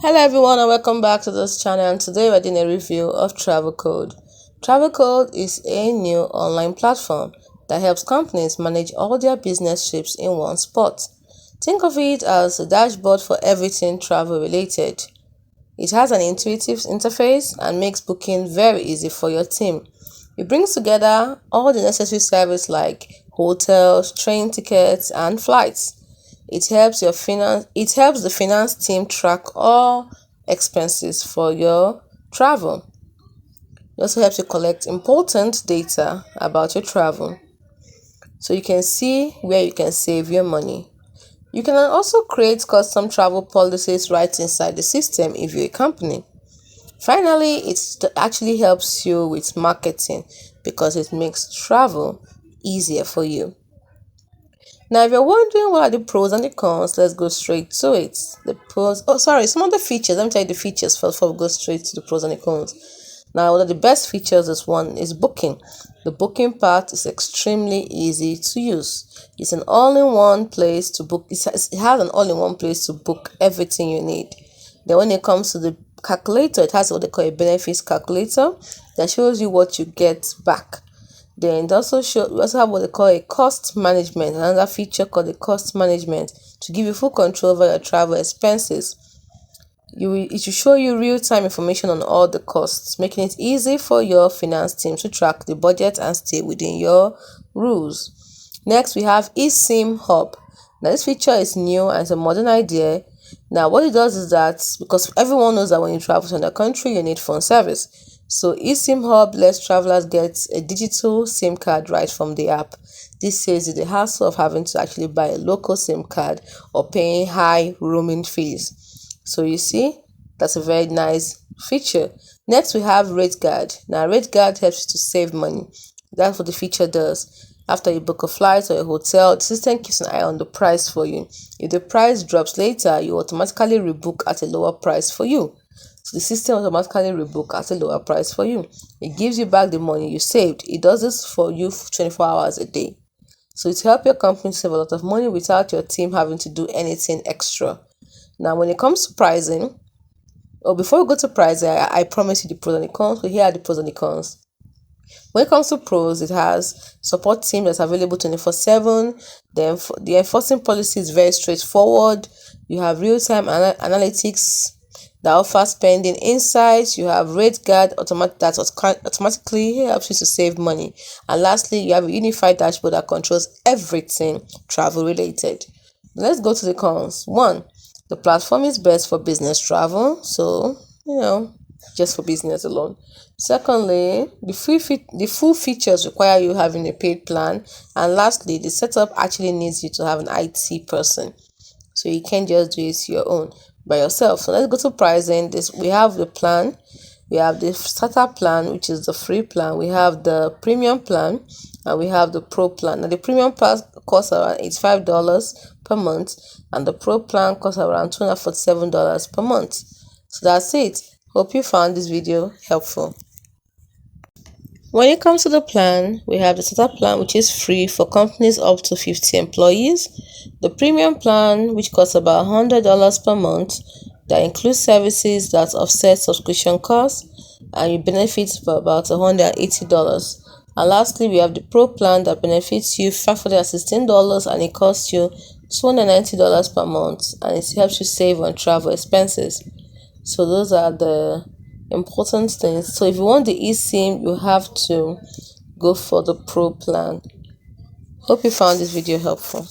Hello everyone and welcome back to this channel, and today we're doing a review of Travel Code. Travel Code is a new online platform that helps companies manage all their business trips in one spot. Think of it as a dashboard for everything travel related. It has an intuitive interface and makes booking very easy for your team. It brings together all the necessary services like hotels, train tickets, and flights. It helps the finance team track all expenses for your travel. It also helps you collect important data about your travel so you can see where you can save your money. You can also create custom travel policies right inside the system if you're a company. Finally, it actually helps you with marketing because it makes travel easier for you. Now, if you're wondering what are the pros and the cons, let's go straight to it. Some of the features. Let me tell you the features first before we go straight to the pros and the cons. Now, one of the best features is booking. The booking part is extremely easy to use. It's an all-in-one place to book. It has an all-in-one place to book everything you need. Then when it comes to the calculator, it has what they call a benefits calculator that shows you what you get back. Then we also have what they call a cost management, another feature called the cost management to give you full control over your travel expenses. It should show you real-time information on all the costs, making it easy for your finance team to track the budget and stay within your rules. Next, we have eSIM Hub. Now, this feature is new and it's a modern idea. Now, what it does is that because everyone knows that when you travel to another country, you need phone service. So eSIM Hub lets travelers get a digital SIM card right from the app. This saves you the hassle of having to actually buy a local SIM card or paying high roaming fees. So you see, that's a very nice feature. Next, we have Rate Guard. Now, Rate Guard helps you to save money. That's what the feature does. After you book a flight or a hotel, the system keeps an eye on the price for you. If the price drops later, you automatically rebook at a lower price for you. So the system automatically rebook at a lower price for you. It gives you back the money you saved. It does this for you for 24 hours a day. So it helps your company save a lot of money without your team having to do anything extra. Now, when it comes to pricing, before we go to pricing, I promise you the pros and the cons. So here are the pros and the cons. When it comes to pros, it has support team that's available 24/7. The enforcing policy is very straightforward. You have real-time analytics that offers spending insights. You have rate guard that automatically helps you to save money. And lastly, you have a unified dashboard that controls everything travel related. Let's go to the cons. One, the platform is best for business travel. So, just for business alone. Secondly, the full features require you having a paid plan. And lastly, the setup actually needs you to have an IT person. So you can't just do it your own by yourself. So let's go to pricing. We have the plan. We have the starter plan, which is the free plan. We have the premium plan, and we have the pro plan. Now the premium plan costs around $85 per month, and the pro plan costs around $247 per month. So that's it. Hope you found this video helpful. When it comes to the plan, we have the starter plan, which is free for companies up to 50 employees. The premium plan, which costs about $100 per month, that includes services that offset subscription costs, and you benefit for about $180. And lastly, we have the pro plan that benefits you $516 and it costs you $290 per month, and it helps you save on travel expenses. So those are the important things. So if you want the eSIM, you have to go for the pro plan. Hope you found this video helpful.